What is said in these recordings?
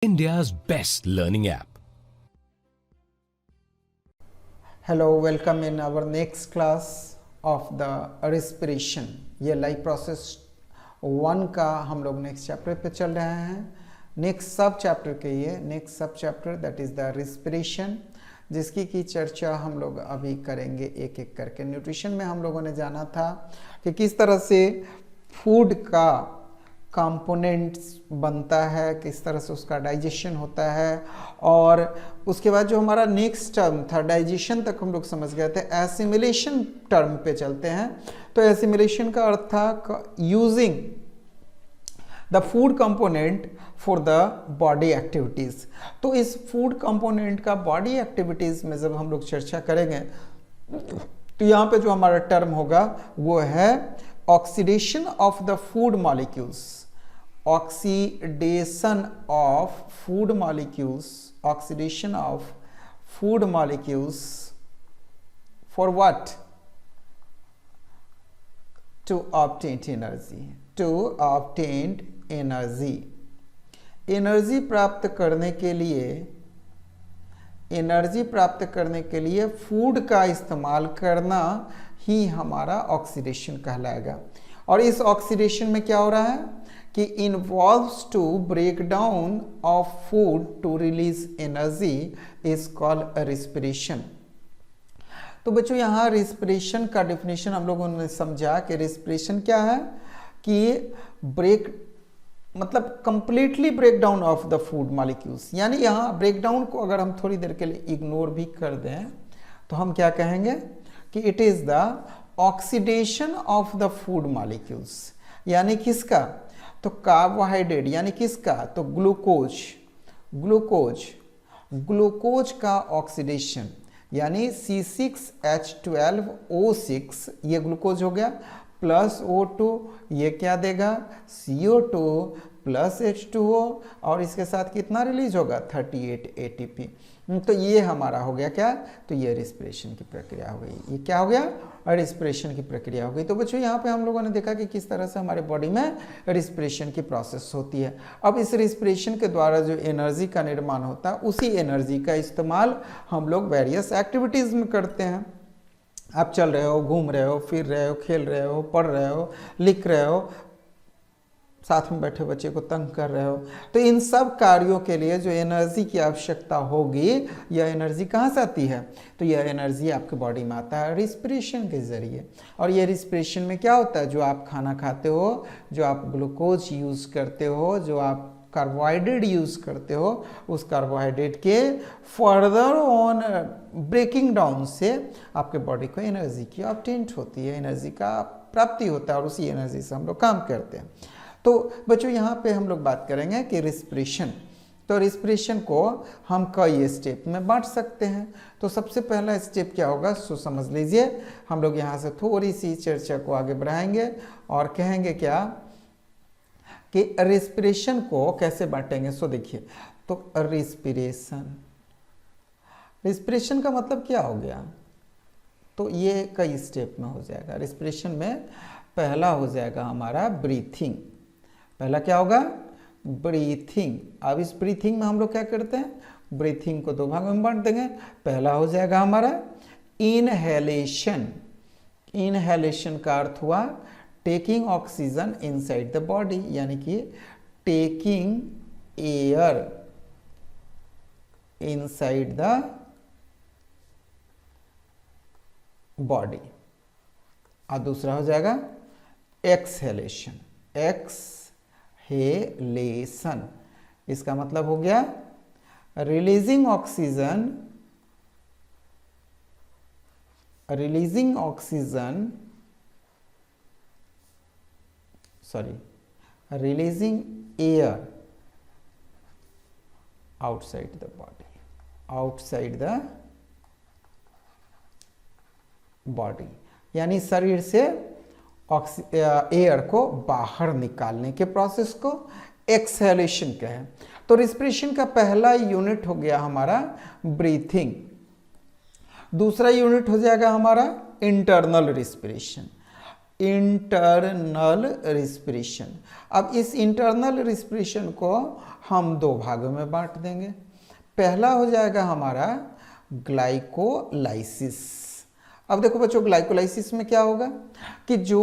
India's best learning app. Hello, welcome in our next class of the respiration. ये life process 1 का हम लोग next chapter पे चल रहे हैं. नेक्स्ट सब चैप्टर के ये नेक्स्ट सब chapter that is the respiration, जिसकी की चर्चा हम लोग अभी करेंगे एक एक करके. न्यूट्रिशन में हम लोगों ने जाना था कि किस तरह से फूड का कंपोनेंट्स बनता है, किस तरह से उसका डाइजेशन होता है, और उसके बाद जो हमारा नेक्स्ट टर्म था डाइजेशन तक हम लोग समझ गए थे. एसिमिलेशन टर्म पे चलते हैं. तो एसिमिलेशन का अर्थ था using the food component for the body activities. तो इस फूड कंपोनेंट का बॉडी एक्टिविटीज में जब हम लोग चर्चा करेंगे तो यहाँ पे जो हमारा टर्म होगा वो है oxidation of the food molecules. Oxidation of food molecules, oxidation of food molecules for what? To obtain energy. To obtain energy. Energy प्राप्त करने के लिए फूड का इस्तेमाल करना ही हमारा ऑक्सीडेशन कहलाएगा. और इस ऑक्सीडेशन में क्या हो रहा है कि involves to break down of food to release energy is called respiration. तो बच्चों यहाँ रिस्पिरेशन का डेफिनेशन हम लोगों ने समझा कि रिस्पिरेशन क्या है कि ब्रेक मतलब completely break down of the food molecules. यानी यहाँ ब्रेक डाउन को अगर हम थोड़ी देर के लिए इग्नोर भी कर दें तो हम क्या कहेंगे कि it is the oxidation of the food molecules. यानी किसका? तो कार्बोहाइड्रेट. यानी किसका? तो ग्लूकोज का ऑक्सीडेशन. यानी C6H12O6 ये ग्लूकोज हो गया, प्लस O2 ये क्या देगा? CO2 प्लस H2O, और इसके साथ कितना रिलीज होगा? 38 ATP. तो ये हमारा हो गया क्या? तो ये रिस्पिरेशन की प्रक्रिया हो गई. ये क्या हो गया? रिस्पिरेशन की प्रक्रिया हो गई. तो बच्चों यहाँ पे हम लोगों ने देखा कि किस तरह से हमारे बॉडी में रिस्पिरेशन की प्रोसेस होती है. अब इस रिस्पिरेशन के द्वारा जो एनर्जी का निर्माण होता है उसी एनर्जी का इस्तेमाल हम लोग वेरियस एक्टिविटीज़ में करते हैं. आप चल रहे हो, घूम रहे हो, फिर रहे हो, खेल रहे हो, पढ़ रहे हो, लिख रहे हो, साथ में बैठे बच्चे को तंग कर रहे हो. तो इन सब कार्यों के लिए जो एनर्जी की आवश्यकता होगी, यह एनर्जी कहाँ से आती है? तो यह एनर्जी आपके बॉडी में आता है रिस्पिरेशन के ज़रिए. और ये रिस्पिरेशन में क्या होता है? जो आप खाना खाते हो, जो आप ग्लूकोज यूज़ करते हो, जो आप कार्बोहाइड्रेट यूज़ करते हो, उस कार्बोहाइड्रेट के फर्दर ऑन ब्रेकिंग डाउन से आपके बॉडी को एनर्जी की ऑब्टेंट होती है, एनर्जी का प्राप्ति होता है, और उसी एनर्जी से हम लोग काम करते हैं. तो बच्चों यहाँ पे हम लोग बात करेंगे कि रिस्पिरेशन. तो रिस्पिरेशन को हम कई स्टेप में बांट सकते हैं. तो सबसे पहला स्टेप क्या होगा सो समझ लीजिए. हम लोग यहाँ से थोड़ी सी चर्चा को आगे बढ़ाएंगे और कहेंगे क्या कि रिस्पिरेशन को कैसे बांटेंगे. सो देखिए, तो रिस्पिरेशन का मतलब क्या हो गया? तो ये कई स्टेप में हो जाएगा. रिस्पिरेशन में पहला हो जाएगा हमारा ब्रीथिंग. पहला क्या होगा? ब्रीथिंग. अब इस ब्रीथिंग में हम लोग क्या करते हैं? ब्रीथिंग को दो भागों में बांट देंगे. पहला हो जाएगा हमारा इनहेलेशन. इनहेलेशन का अर्थ हुआ taking oxygen inside the body, यानी कि taking air inside the body. और दूसरा हो जाएगा एक्सहेलेशन. एक्सहेलेशन इसका मतलब हो गया releasing air outside the body. यानी शरीर से एयर को बाहर निकालने के प्रोसेस को एक्सहेलेशन कहें. तो रिस्पिरेशन का पहला यूनिट हो गया हमारा ब्रीथिंग. दूसरा यूनिट हो जाएगा हमारा इंटरनल रिस्पिरेशन. Internal respiration. अब इस इंटरनल रिस्पिरेशन को हम दो भागों में बांट देंगे। पहला हो जाएगा हमारा ग्लाइकोलाइसिस। अब देखो बच्चों, ग्लाइकोलाइसिस में क्या होगा कि जो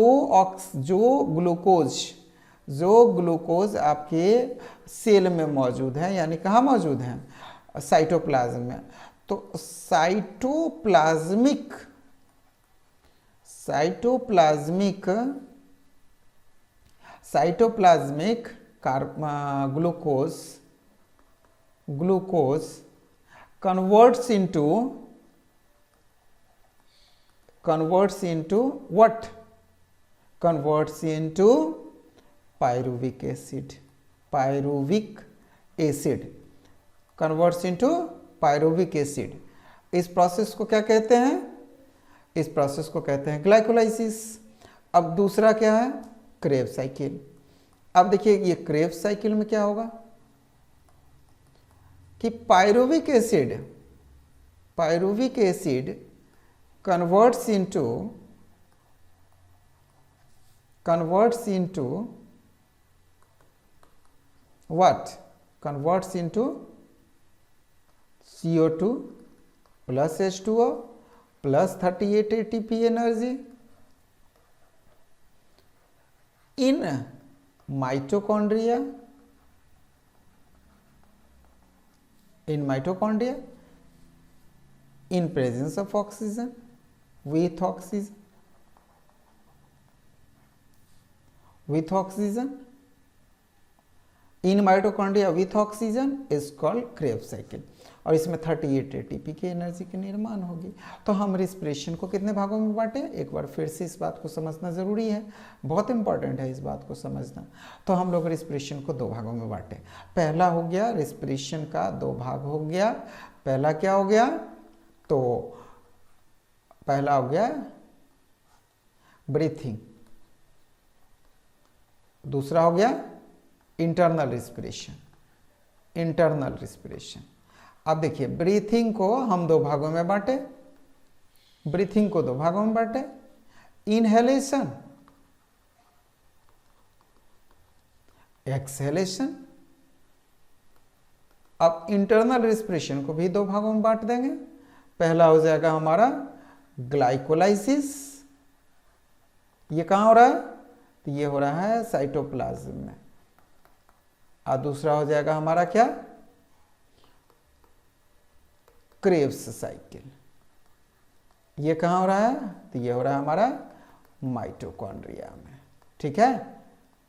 ग्लूकोज आपके सेल में मौजूद है, यानी कहाँ मौजूद है, साइटोप्लाज्म में, तो cytoplasmic glucose converts into what? Converts into pyruvic acid. Converts into pyruvic acid. इस प्रोसेस को क्या कहते हैं? इस प्रोसेस को कहते हैं ग्लाइकोलाइसिस। अब दूसरा क्या है? Krebs cycle. अब देखिए ये क्रेब्स साइकिल में क्या होगा कि pyruvic acid converts into what? Converts into CO2 plus H2O plus 38 ATP energy in mitochondria in presence of oxygen, with oxygen in mitochondria with oxygen is called Krebs cycle। और इसमें 38 ATP की energy की निर्माण होगी। तो हम respiration को कितने भागों में बांटे? एक बार फिर से इस बात को समझना जरूरी है, बहुत इंपॉर्टेंट है इस बात को समझना। तो हम लोग रिस्पिरेशन को दो भागों में बांटे। पहला हो गया रिस्पिरेशन का दो भाग हो गया। पहला क्या हो गया? तो पहला हो गया ब्रीथिंग, दूसरा हो गया इंटरनल रिस्पिरेशन। अब देखिए ब्रीथिंग को हम दो भागों में बांटे। Inhalation, exhalation. अब इंटरनल रिस्पिरेशन को भी दो भागों में बांट देंगे। पहला हो जाएगा हमारा ग्लाइकोलाइसिस, ये कहां हो रहा है? तो ये हो रहा है साइटोप्लाज्म में। और दूसरा हो जाएगा हमारा क्या? Krebs cycle. ये कहां हो रहा है? तो ये हो रहा है हमारा माइटोकॉन्ड्रिया में। ठीक है,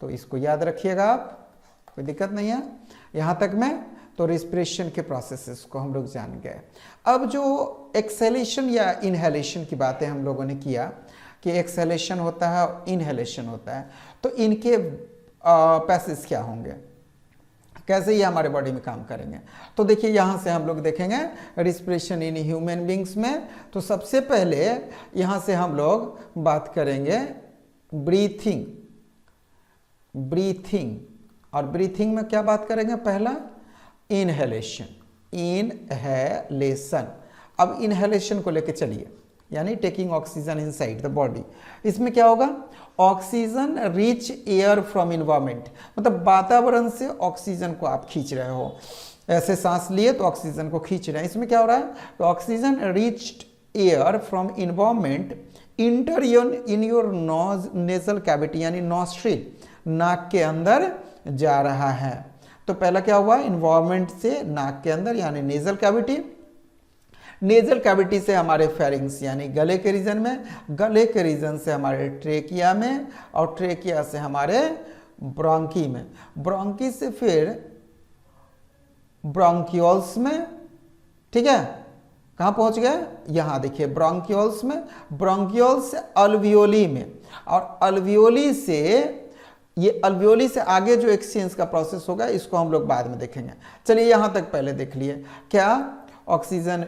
तो इसको याद रखिएगा आप, कोई दिक्कत नहीं है यहां तक में। तो रिस्पिरेशन के प्रोसेसेस को हम लोग जान गए। अब जो एक्सहेलेशन या इनहेलेशन की बातें हम लोगों ने किया कि एक्सहेलेशन होता है और इनहेलेशन होता है, तो इनके पैसेज क्या होंगे, कैसे ये हमारे बॉडी में काम करेंगे? तो देखिए यहाँ से हम लोग देखेंगे रिस्पिरेशन इन ह्यूमन बींग्स में। तो सबसे पहले यहाँ से हम लोग बात करेंगे ब्रीथिंग। और ब्रीथिंग में क्या बात करेंगे? पहला इनहेलेशन। अब इनहेलेशन को लेके चलिए, यानी taking oxygen inside the body. इसमें क्या होगा? Oxygen rich air from environment, मतलब वातावरण से ऑक्सीजन को आप खींच रहे हो। ऐसे सांस लिए तो ऑक्सीजन को खींच रहे हैं। इसमें क्या हो रहा है? तो oxygen riched air from environment enter in your nasal cavity, यानी नॉस्ट्रिल, नाक के अंदर जा रहा है। तो पहला क्या हुआ? इन्वायरमेंट से नाक के अंदर, यानी नेजल कैविटी। नेजल कैविटी से हमारे फेरिंग्स, यानी गले के रीजन में, गले के रीजन से हमारे ट्रेकिया में, और ट्रेकिया से हमारे ब्रोंकी में, ब्रोंकी से फिर ब्रोंकियोल्स में। ठीक है, कहाँ पहुंच गए? यहाँ देखिए ब्रोंकियोल्स में, ब्रोंकियोल्स से अल्वियोली में, और अल्वियोली से आगे जो एक्सचेंज का प्रोसेस होगा इसको हम लोग बाद में देखेंगे। चलिए यहाँ तक पहले देख लिए। क्या? Oxygen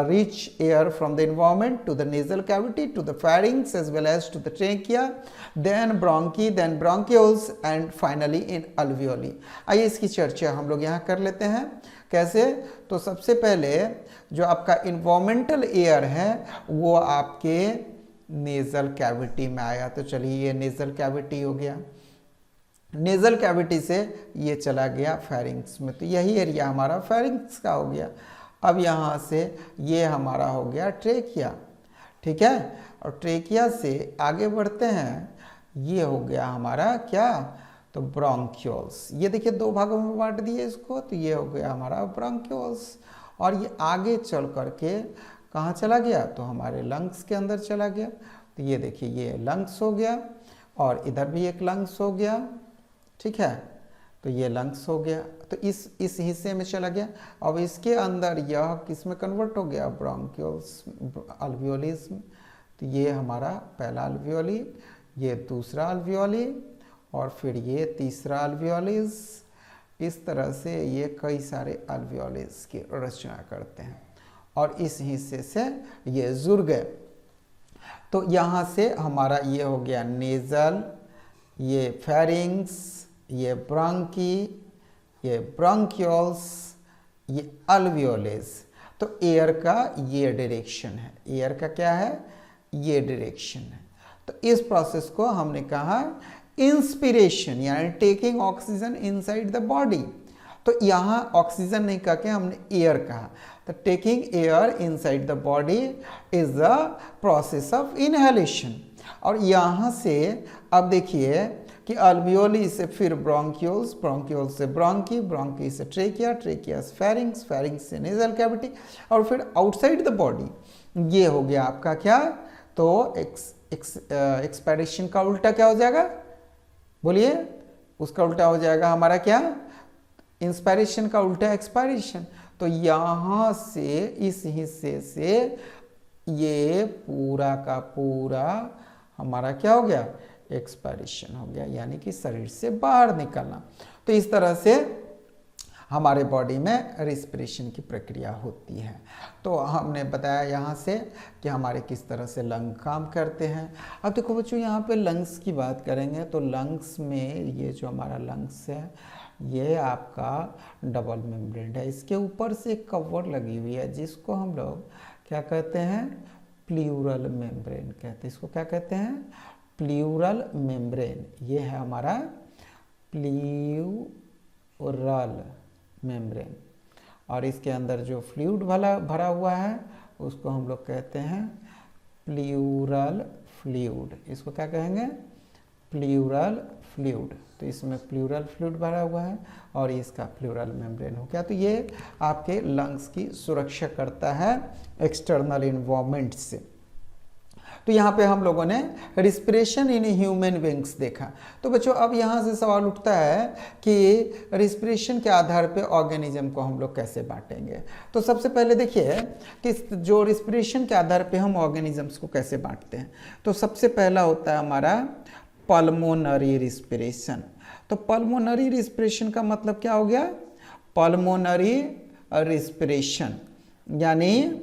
reach air from the environment to the nasal cavity, to the pharynx as well as to the trachea, then bronchi, then bronchioles and finally in alveoli। आइए इसकी चर्चा हम लोग यहाँ कर लेते हैं। कैसे? तो सबसे पहले जो आपका इन्वायरमेंटल एयर है वो आपके नेजल कैविटी में आया। तो चलिए ये नेजल कैविटी हो गया, नेजल कैविटी से ये चला गया फेरिंग्स में, तो यही एरिया हमारा फेरिंग्स का हो गया। अब यहाँ से ये हमारा हो गया ट्रेकिया, ठीक है। और ट्रेकिया से आगे बढ़ते हैं, ये हो गया हमारा क्या, तो ब्रोंक्यूल्स। ये देखिए दो भागों में बांट दिए इसको, तो ये हो गया हमारा ब्रोंक्यूल्स। और ये आगे चल करके कहाँ चला गया, तो हमारे लंग्स के अंदर चला गया। तो ये देखिए ये लंग्स हो गया, और इधर भी एक लंग्स हो गया, ठीक है। तो ये लंग्स हो गया, तो इस हिस्से में चला गया। अब इसके अंदर यह किस में कन्वर्ट हो गया, ब्रोंक्यूल्स, अल्वियोलिस में। तो ये हमारा पहला अल्वियोली, ये दूसरा अल्वियोली, और फिर ये तीसरा अल्वियोलिस। इस तरह से ये कई सारे अल्वियोलिस की रचना करते हैं, और इस हिस्से से ये जुड़ गए। तो यहाँ से हमारा ये हो गया नेजल, ये फेरिंग्स, ये ब्रोंकी, ये ब्रोंक्यूल्स, ये अल्वियोलिस। तो एयर का ये डायरेक्शन है, एयर का क्या है, ये डायरेक्शन है। तो इस प्रोसेस को हमने कहा इंस्पिरेशन, यानी taking oxygen inside the body. तो यहाँ ऑक्सीजन नहीं कह के हमने एयर कहा। तो taking air inside the body is the process of inhalation. और यहाँ से अब देखिए कि अल्वियोली से फिर ब्रोंक्यूल्स, ब्रोंक्यूल्स से ब्रोंकी, ब्रोंकी से ट्रेकिया, ट्रेकिया से फेरिंग्स, फेरिंग्स से नेजल कैविटी, और फिर आउटसाइड द बॉडी ये हो गया आपका क्या, तो एक्सपायरेशन का उल्टा क्या हो जाएगा, बोलिए, उसका उल्टा हो जाएगा हमारा क्या, इंस्पायरेशन का उल्टा एक्सपायरेशन। तो यहाँ से इस हिस्से से ये पूरा का पूरा हमारा क्या हो गया, एक्सपायरेशन हो गया, यानी कि शरीर से बाहर निकलना। तो इस तरह से हमारे बॉडी में रिस्पिरेशन की प्रक्रिया होती है। तो हमने बताया यहाँ से कि हमारे किस तरह से लंग काम करते हैं। अब देखो बच्चों, यहाँ पे लंग्स की बात करेंगे तो लंग्स में ये जो हमारा लंग्स है ये आपका डबल मेम्ब्रेन है। इसके ऊपर से एक कवर लगी हुई है जिसको हम लोग क्या कहते हैं, प्लूरल मेम्ब्रेन कहते हैं। इसको क्या कहते हैं, प्लूरल मेम्ब्रेन। ये है हमारा प्लूरल मेम्ब्रेन, और इसके अंदर जो फ्लूइड भरा हुआ है उसको हम लोग कहते हैं प्लूरल फ्लूइड। इसको क्या कहेंगे, प्लूरल फ्लूइड। तो इसमें प्लूरल फ्लूइड भरा हुआ है और इसका प्लूरल मेम्ब्रेन हो गया। तो ये आपके लंग्स की सुरक्षा करता है एक्सटर्नल इन्वायरमेंट से। तो यहाँ पे हम लोगों ने रिस्पिरेशन इन ह्यूमन बीइंग्स देखा। तो बच्चों अब यहाँ से सवाल उठता है कि रिस्पिरेशन के आधार पे ऑर्गेनिज्म को हम लोग कैसे बांटेंगे। तो सबसे पहले देखिए कि जो रिस्पिरेशन के आधार पे हम ऑर्गेनिजम्स को कैसे बांटते हैं। तो सबसे पहला होता है हमारा पल्मोनरी रिस्पिरेशन। तो पल्मोनरी रिस्पिरेशन का मतलब क्या हो गया, पल्मोनरी रिस्पिरेशन, यानी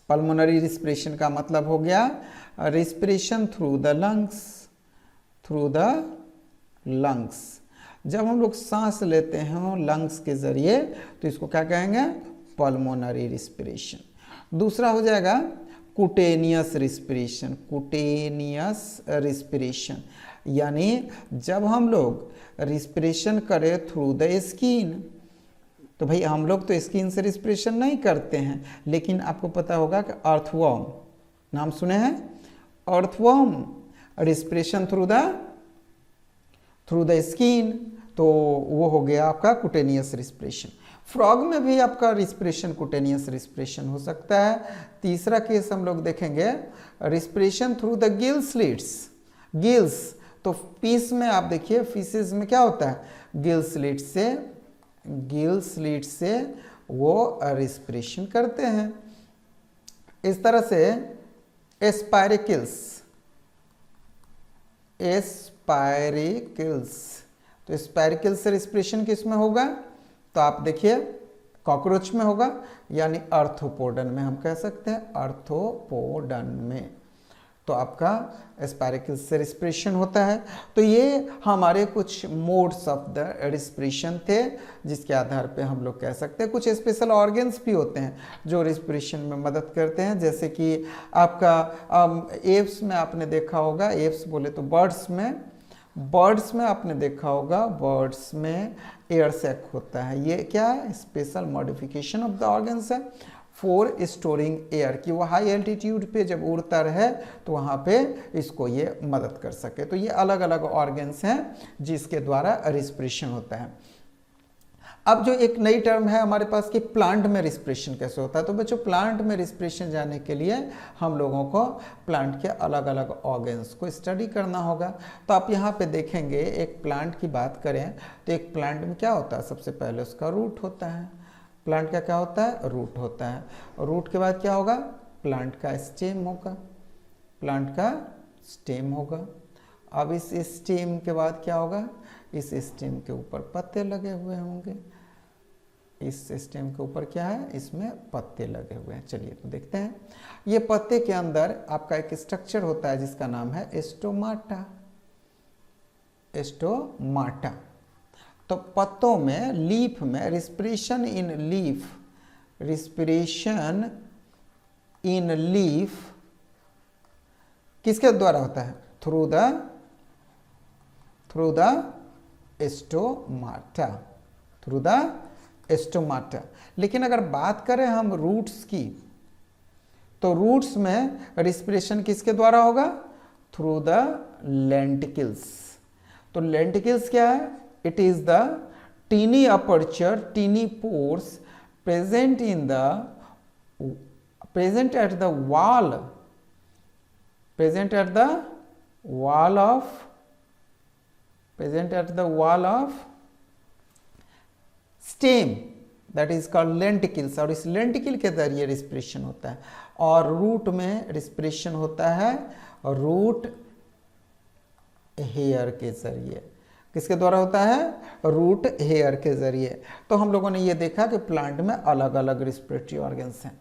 पल्मोनरी रिस्पिरेशन का मतलब हो गया respiration through the lungs, through the lungs. जब हम लोग सांस लेते हैं लंग्स के जरिए तो इसको क्या कहेंगे, पल्मोनरी रिस्पिरेशन। दूसरा हो जाएगा कुटेनियस रिस्पिरेशन, कुटेनियस रिस्पिरेशन, यानी जब हम लोग रिस्पिरेशन करें थ्रू द स्किन। तो भाई हम लोग तो स्किन से रिस्पिरेशन नहीं करते हैं, लेकिन आपको पता होगा कि अर्थवर्म नाम सुने हैं, earthworm respiration through the skin, तो वो हो गया आपका कुटेनियस रिस्पिरेशन। फ्रॉग में भी आपका रिस्पिरेशन कुटेनियस रिस्पिरेशन हो सकता है। तीसरा केस हम लोग देखेंगे respiration through the gill slits, gills. तो फिश में आप देखिए, फिशेज में क्या होता है, गिल स्लिट से वो रिस्पिरेशन करते हैं। इस तरह से एस्पायरिकल्स, तो एस्पायरिकल्स से रिस्पिरेशन किस में होगा, तो आप देखिए कॉकरोच में होगा, यानी आर्थ्रोपोडन में हम कह सकते हैं, आर्थ्रोपोडन में। तो आपका एस्पायरेकल से रिस्पिरेशन होता है। तो ये हमारे कुछ मोड्स ऑफ द रिस्पिरेशन थे, जिसके आधार पे हम लोग कह सकते हैं कुछ स्पेशल ऑर्गन्स भी होते हैं जो रिस्पिरेशन में मदद करते हैं। जैसे कि आपका एप्स में आपने देखा होगा, एप्स बोले तो बर्ड्स में आपने देखा होगा, बर्ड्स में एयर सैक होता है। ये क्या है? Special modification of the organs है फॉर स्टोरिंग एयर, कि वो हाई एल्टीट्यूड पे जब उड़ता रहे तो वहाँ पे इसको ये मदद कर सके। तो ये अलग अलग ऑर्गन्स हैं जिसके द्वारा रिस्पिरेशन होता है। अब जो एक नई टर्म है हमारे पास कि प्लांट में रिस्पिरेशन कैसे होता है। तो बच्चों, प्लांट में रिस्पिरेशन जाने के लिए हम लोगों को प्लांट के अलग अलग ऑर्गन्स को स्टडी करना होगा। तो आप यहाँ पे देखेंगे, एक प्लांट की बात करें तो एक प्लांट में क्या होता है? सबसे पहले उसका रूट होता है। प्लांट का क्या होता है? रूट होता है। रूट के बाद क्या होगा? प्लांट का स्टेम होगा। प्लांट का स्टेम होगा। अब इस स्टेम के बाद क्या होगा? इस स्टेम के ऊपर पत्ते लगे हुए होंगे। इस स्टेम के ऊपर क्या है? इसमें पत्ते लगे हुए हैं। चलिए तो देखते हैं। ये पत्ते के अंदर आपका एक स्ट्रक्चर होता है जिसका नाम है स्टोमाटा। स्टोमाटा। तो पत्तों में, लीफ में, रिस्पिरेशन इन लीफ किसके द्वारा होता है? Through the stomata. लेकिन अगर बात करें हम रूट्स की, तो रूट्स में रिस्पिरेशन किसके द्वारा होगा? Through the lenticels. तो लेंटिकल्स क्या है? It is the teeny aperture, teeny pores present at the wall of stem, that is called lenticles। और इस लेंटिकल के जरिए रिस्पिरेशन होता है। और रूट में रिस्पिरेशन होता है रूट हेयर के जरिए। किसके द्वारा होता है? रूट हेयर के जरिए। तो हम लोगों ने ये देखा कि प्लांट में अलग अलग रिस्पिरेटरी ऑर्गन्स हैं।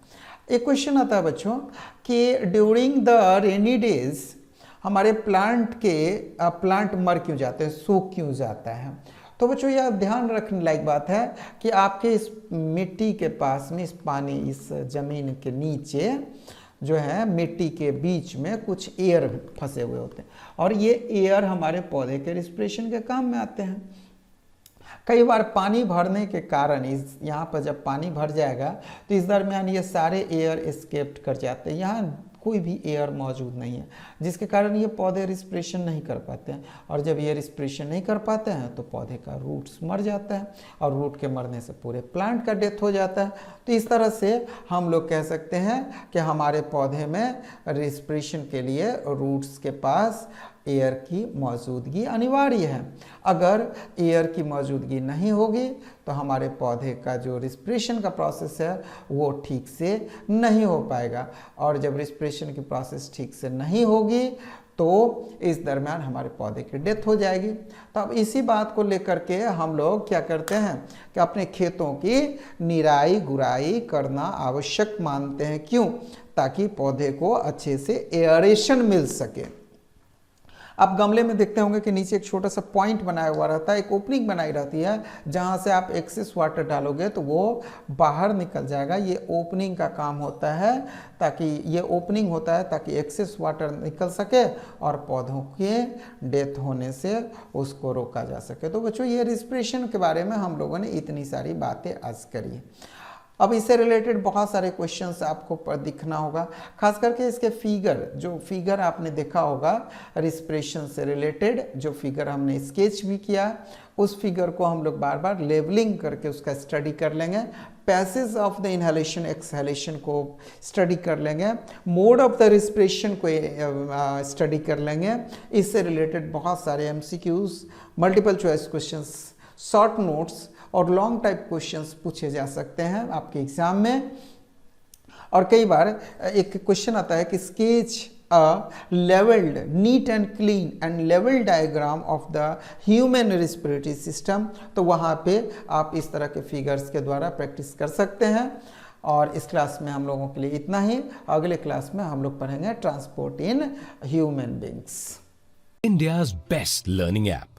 एक क्वेश्चन आता है बच्चों कि ड्यूरिंग द रेनी डेज हमारे प्लांट मर क्यों जाते हैं, सूख क्यों जाता है? तो बच्चों, यह ध्यान रखने लायक बात है कि आपके इस मिट्टी के पास में, इस पानी, इस जमीन के नीचे जो है मिट्टी के बीच में कुछ एयर फंसे हुए होते हैं, और ये एयर हमारे पौधे के रिस्पिरेशन के काम में आते हैं। कई बार पानी भरने के कारण यहाँ पर जब पानी भर जाएगा तो इस दरमियान ये सारे एयर एस्केप्ड कर जाते हैं, यहाँ कोई भी एयर मौजूद नहीं है, जिसके कारण ये पौधे रिस्पिरेशन नहीं कर पाते हैं। और जब ये रिस्पिरेशन नहीं कर पाते हैं तो पौधे का रूट्स मर जाता है, और रूट के मरने से पूरे प्लांट का डेथ हो जाता है। तो इस तरह से हम लोग कह सकते हैं कि हमारे पौधे में रिस्पिरेशन के लिए रूट्स के पास एयर की मौजूदगी अनिवार्य है। अगर एयर की मौजूदगी नहीं होगी तो हमारे पौधे का जो रिस्पिरेशन का प्रोसेस है वो ठीक से नहीं हो पाएगा, और जब रिस्पिरेशन की प्रोसेस ठीक से नहीं होगी तो इस दरमियान हमारे पौधे की डेथ हो जाएगी। तो अब इसी बात को लेकर के हम लोग क्या करते हैं कि अपने खेतों की निराई गुराई करना आवश्यक मानते हैं। क्यों? ताकि पौधे को अच्छे से एयरेशन मिल सके। आप गमले में देखते होंगे कि नीचे एक छोटा सा पॉइंट बनाया हुआ रहता है, एक ओपनिंग बनाई रहती है, जहाँ से आप एक्सेस वाटर डालोगे तो वो बाहर निकल जाएगा। ये ओपनिंग का काम होता है, ताकि ये ओपनिंग होता है ताकि एक्सेस वाटर निकल सके और पौधों के डेथ होने से उसको रोका जा सके। तो बच्चों, ये रिस्पिरेशन के बारे में हम लोगों ने इतनी सारी बातें आज करी। अब इससे रिलेटेड बहुत सारे क्वेश्चंस आपको पर दिखना होगा, खास करके इसके जो फिगर आपने देखा होगा रिस्पिरेशन से रिलेटेड, जो फिगर हमने स्केच भी किया, उस फिगर को हम लोग बार बार लेबलिंग करके उसका स्टडी कर लेंगे। Passage of the inhalation exhalation को स्टडी कर लेंगे, मोड ऑफ द रिस्पिरेशन को स्टडी कर लेंगे। इससे रिलेटेड बहुत सारे MCQs, multiple choice questions, short notes और लॉन्ग टाइप क्वेश्चंस पूछे जा सकते हैं आपके एग्जाम में। और कई बार एक क्वेश्चन आता है कि sketch a labelled, neat and clean and लेवल diagram of the human respiratory system. तो वहाँ पे आप इस तरह के फिगर्स के द्वारा प्रैक्टिस कर सकते हैं। और इस क्लास में हम लोगों के लिए इतना ही। अगले क्लास में हम लोग पढ़ेंगे transport in human beings. India's best learning app.